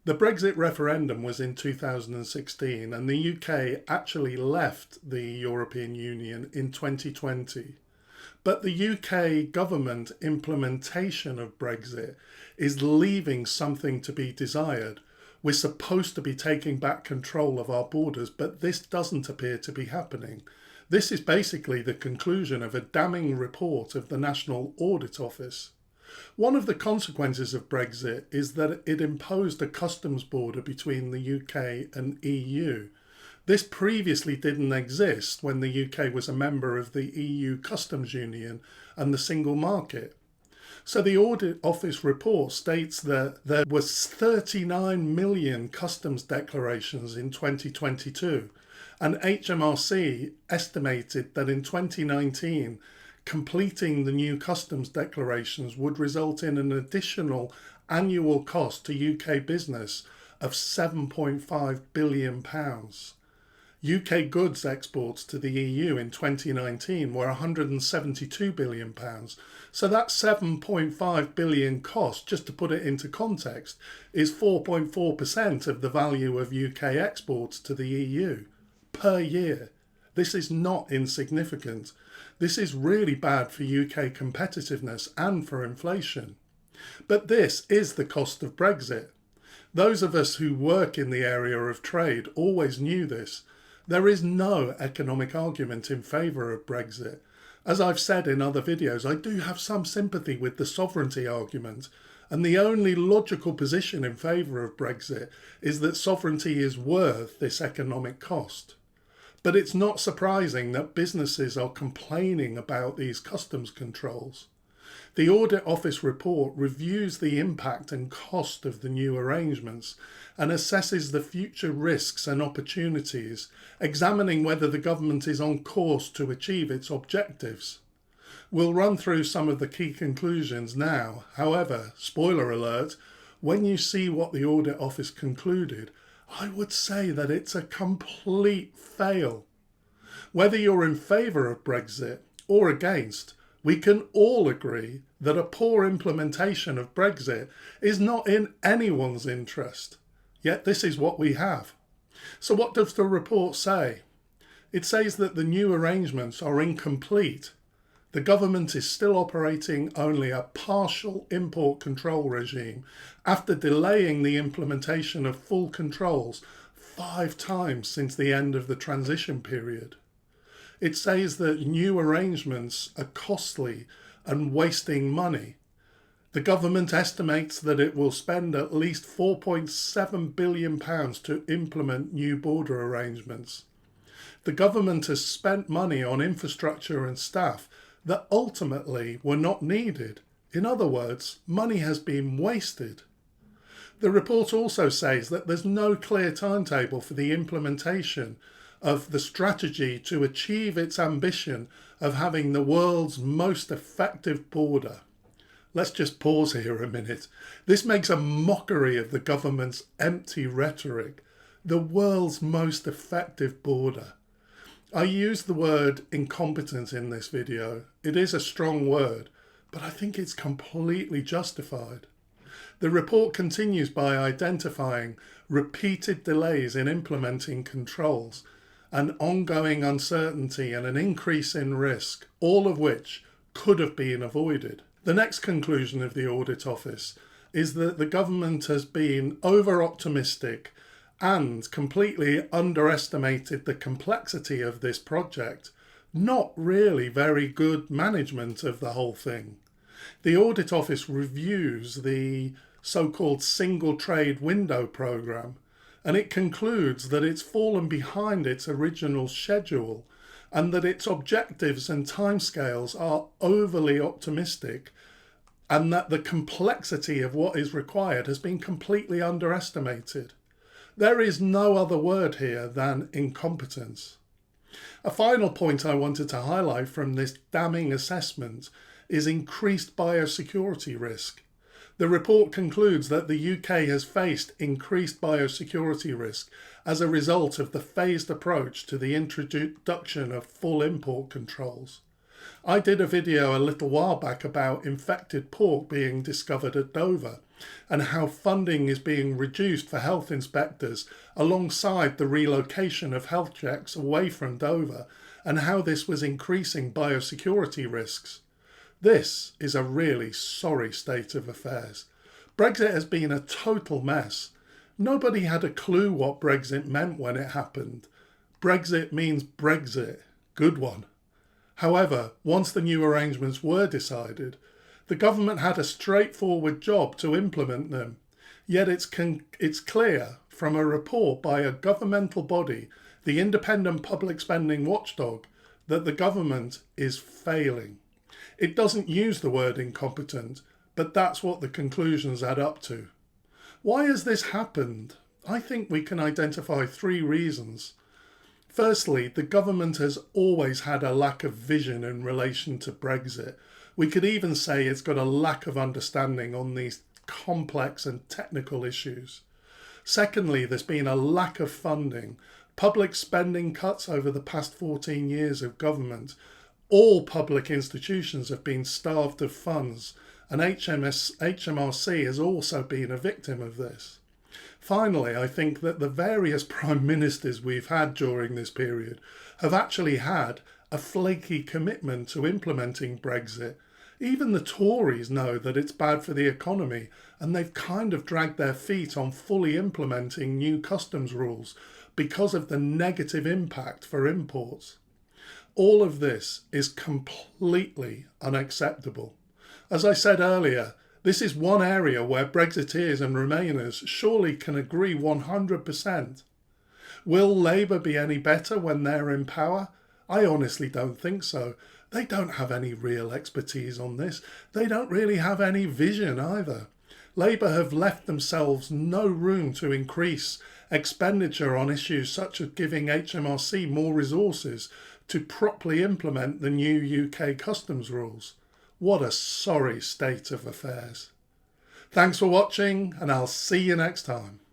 The Brexit referendum was in 2016 and the UK actually left the European Union in 2020. But the UK government implementation of Brexit is leaving something to be desired. We're supposed to be taking back control of our borders, but this doesn't appear to be happening. This is basically the conclusion of a damning report of the National Audit Office. One of the consequences of Brexit is that it imposed a customs border between the UK and EU. This previously didn't exist when the UK was a member of the EU Customs Union and the single market. So the Audit Office report states that there was 39 million customs declarations in 2022, and HMRC estimated that in 2019, completing the new customs declarations would result in an additional annual cost to UK business of £7.5 billion. UK goods exports to the EU in 2019 were £172 billion. So that £7.5 billion cost, just to put it into context, is 4.4% of the value of UK exports to the EU per year. This is not insignificant. This is really bad for UK competitiveness and for inflation. But this is the cost of Brexit. Those of us who work in the area of trade always knew this. There is no economic argument in favour of Brexit. As I've said in other videos, I do have some sympathy with the sovereignty argument, and the only logical position in favour of Brexit is that sovereignty is worth this economic cost. But it's not surprising that businesses are complaining about these customs controls. The Audit Office report reviews the impact and cost of the new arrangements and assesses the future risks and opportunities, examining whether the government is on course to achieve its objectives. We'll run through some of the key conclusions now. However, spoiler alert, when you see what the Audit Office concluded, I would say that it's a complete fail. Whether you're in favour of Brexit or against, we can all agree that a poor implementation of Brexit is not in anyone's interest. Yet this is what we have. So what does the report say? It says that the new arrangements are incomplete. The government is still operating only a partial import control regime after delaying the implementation of full controls 5 times since the end of the transition period. It says that new arrangements are costly and wasting money. The government estimates that it will spend at least £4.7 billion to implement new border arrangements. The government has spent money on infrastructure and staff that ultimately were not needed. In other words, money has been wasted. The report also says that there's no clear timetable for the implementation of the strategy to achieve its ambition of having the world's most effective border. Let's just pause here a minute. This makes a mockery of the government's empty rhetoric. The world's most effective border. I use the word incompetent in this video. It is a strong word, but I think it's completely justified. The report continues by identifying repeated delays in implementing controls, an ongoing uncertainty and an increase in risk, all of which could have been avoided. The next conclusion of the Audit Office is that the government has been over-optimistic and completely underestimated the complexity of this project. Not really very good management of the whole thing. The Audit Office reviews the so-called Single Trade Window programme, and it concludes that it's fallen behind its original schedule and that its objectives and timescales are overly optimistic, and that the complexity of what is required has been completely underestimated. There is no other word here than incompetence. A final point I wanted to highlight from this damning assessment is increased biosecurity risk. The report concludes that the UK has faced increased biosecurity risk as a result of the phased approach to the introduction of full import controls. I did a video a little while back about infected pork being discovered at Dover, and how funding is being reduced for health inspectors alongside the relocation of health checks away from Dover, and how this was increasing biosecurity risks. This is a really sorry state of affairs. Brexit has been a total mess. Nobody had a clue what Brexit meant when it happened. Brexit means Brexit. Good one. However, once the new arrangements were decided, the government had a straightforward job to implement them. Yet it's clear from a report by a governmental body, the Independent Public Spending Watchdog, that the government is failing. It doesn't use the word incompetent, but that's what the conclusions add up to. Why has this happened? I think we can identify 3 reasons. Firstly, the government has always had a lack of vision in relation to Brexit. We could even say it's got a lack of understanding on these complex and technical issues. Secondly, there's been a lack of funding. Public spending cuts over the past 14 years of government. All public institutions have been starved of funds, and HMRC has also been a victim of this. Finally, I think that the various prime ministers we've had during this period have actually had a flaky commitment to implementing Brexit. Even the Tories know that it's bad for the economy, and they've kind of dragged their feet on fully implementing new customs rules because of the negative impact for imports. All of this is completely unacceptable. As I said earlier, this is one area where Brexiteers and Remainers surely can agree 100%. Will Labour be any better when they're in power? I honestly don't think so. They don't have any real expertise on this. They don't really have any vision either. Labour have left themselves no room to increase expenditure on issues such as giving HMRC more resources to properly implement the new UK customs rules. What a sorry state of affairs. Thanks for watching, and I'll see you next time.